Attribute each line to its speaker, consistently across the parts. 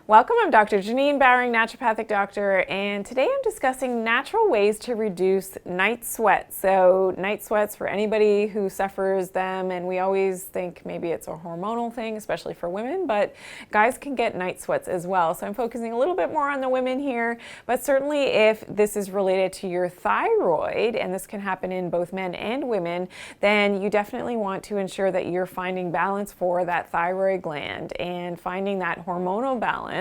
Speaker 1: Welcome, I'm Dr. Janine Bowring, naturopathic doctor, and today I'm discussing natural ways to reduce night sweats. So night sweats, for anybody who suffers them, and we always think maybe it's a hormonal thing, especially for women, but guys can get night sweats as well. So I'm focusing a little bit more on the women here, but certainly if this is related to your thyroid, and this can happen in both men and women, then you definitely want to ensure that you're finding balance for that thyroid gland, and finding that hormonal balance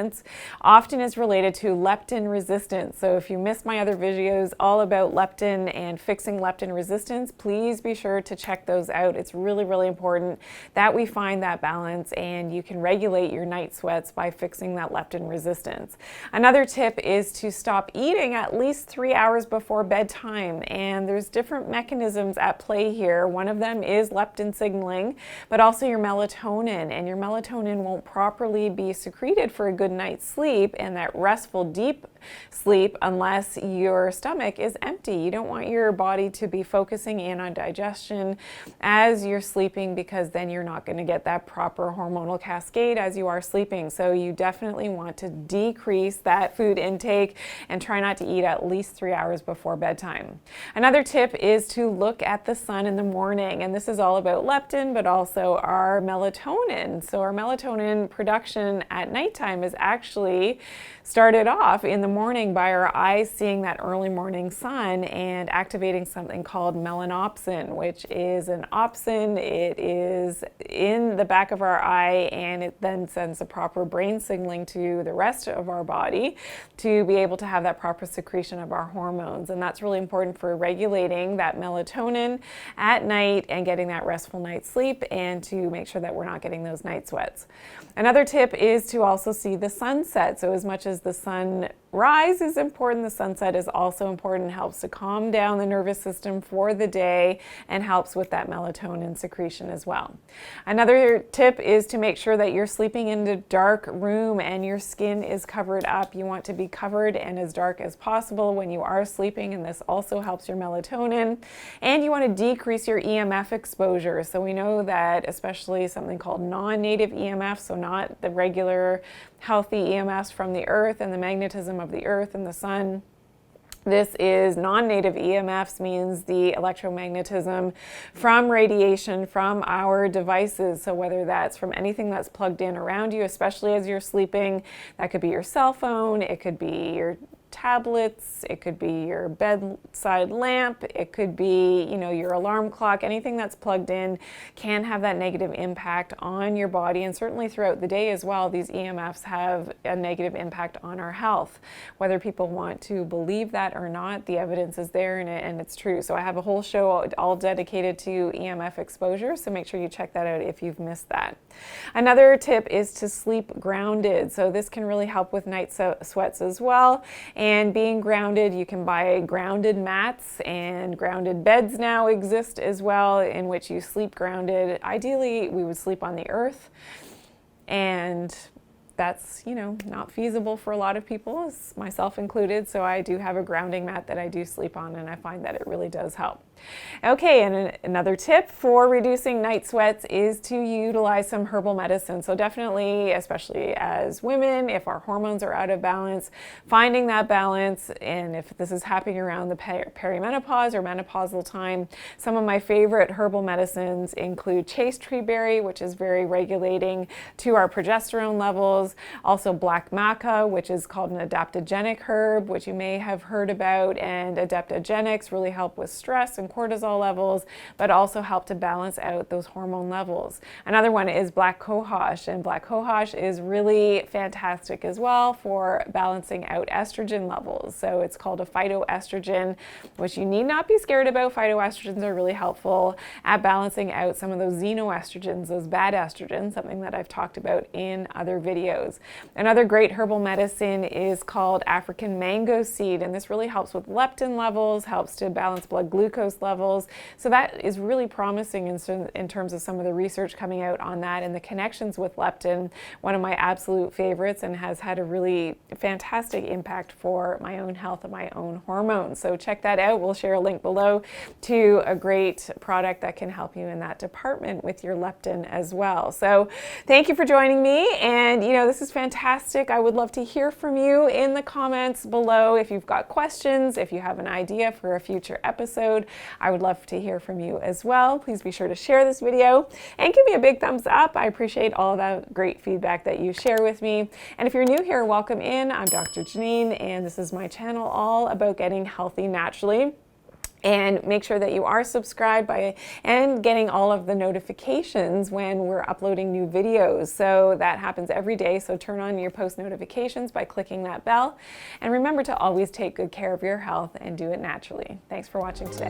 Speaker 1: often is related to leptin resistance. So if you missed my other videos all about leptin and fixing leptin resistance, please be sure to check those out. It's really, really important that we find that balance, and you can regulate your night sweats by fixing that leptin resistance. Another tip is to stop eating at least 3 hours before bedtime, and there's different mechanisms at play here. One of them is leptin signaling, but also your melatonin, and your melatonin won't properly be secreted for a good night's sleep and that restful deep sleep unless your stomach is empty. You don't want your body to be focusing in on digestion as you're sleeping, because then you're not going to get that proper hormonal cascade as you are sleeping. So you definitely want to decrease that food intake and try not to eat at least 3 hours before bedtime. Another tip is to look at the sun in the morning, and this is all about leptin but also our melatonin. So our melatonin production at nighttime is actually started off in the morning by our eyes seeing that early morning sun and activating something called melanopsin, which is an opsin. It is in the back of our eye, and it then sends the proper brain signaling to the rest of our body to be able to have that proper secretion of our hormones. And that's really important for regulating that melatonin at night and getting that restful night's sleep, and to make sure that we're not getting those night sweats. Another tip is to also see the sunset. So as much as the sunrise is important, the sunset is also important. It helps to calm down the nervous system for the day and helps with that melatonin secretion as well. Another tip is to make sure that you're sleeping in a dark room and your skin is covered up. You want to be covered and as dark as possible when you are sleeping, and this also helps your melatonin. And you want to decrease your EMF exposure. So we know that especially something called non-native EMF, so not the regular healthy EMFs from the earth and the magnetism of the earth and the sun. This is non-native EMFs, means the electromagnetism from radiation from our devices. So whether that's from anything that's plugged in around you, especially as you're sleeping, that could be your cell phone, it could be your tablets, it could be your bedside lamp, it could be, your alarm clock. Anything that's plugged in can have that negative impact on your body, and certainly throughout the day as well. These EMFs have a negative impact on our health. Whether people want to believe that or not, the evidence is there, and it's true. So I have a whole show all dedicated to EMF exposure, so make sure you check that out if you've missed that. Another tip is to sleep grounded. So this can really help with night sweats as well. And being grounded, you can buy grounded mats, and grounded beds now exist as well, in which you sleep grounded. Ideally, we would sleep on the earth, and that's, not feasible for a lot of people, myself included. So I do have a grounding mat that I do sleep on, and I find that it really does help. Okay, and another tip for reducing night sweats is to utilize some herbal medicine. So definitely, especially as women, if our hormones are out of balance, finding that balance, and if this is happening around the perimenopause or menopausal time, some of my favorite herbal medicines include chaste tree berry, which is very regulating to our progesterone levels. Also black maca, which is called an adaptogenic herb, which you may have heard about, and adaptogenics really help with stress and cortisol levels, but also help to balance out those hormone levels. Another one is black cohosh, and black cohosh is really fantastic as well for balancing out estrogen levels. So it's called a phytoestrogen, which you need not be scared about. Phytoestrogens are really helpful at balancing out some of those xenoestrogens, those bad estrogens, something that I've talked about in other videos. Another great herbal medicine is called African mango seed, and this really helps with leptin levels, helps to balance blood glucose glucose levels. So that is really promising in terms of some of the research coming out on that, and the connections with leptin, one of my absolute favorites, and has had a really fantastic impact for my own health and my own hormones. So check that out. We'll share a link below to a great product that can help you in that department with your leptin as well. So thank you for joining me, and this is fantastic. I would love to hear from you in the comments below. If you've got questions, if you have an idea for a future episode, I would love to hear from you as well. Please be sure to share this video and give me a big thumbs up. I appreciate all that great feedback that you share with me. And if you're new here, welcome in. I'm Dr. Janine, and this is my channel all about getting healthy naturally. And make sure that you are subscribed and getting all of the notifications when we're uploading new videos. So that happens every day. So turn on your post notifications by clicking that bell. And remember to always take good care of your health and do it naturally. Thanks for watching today.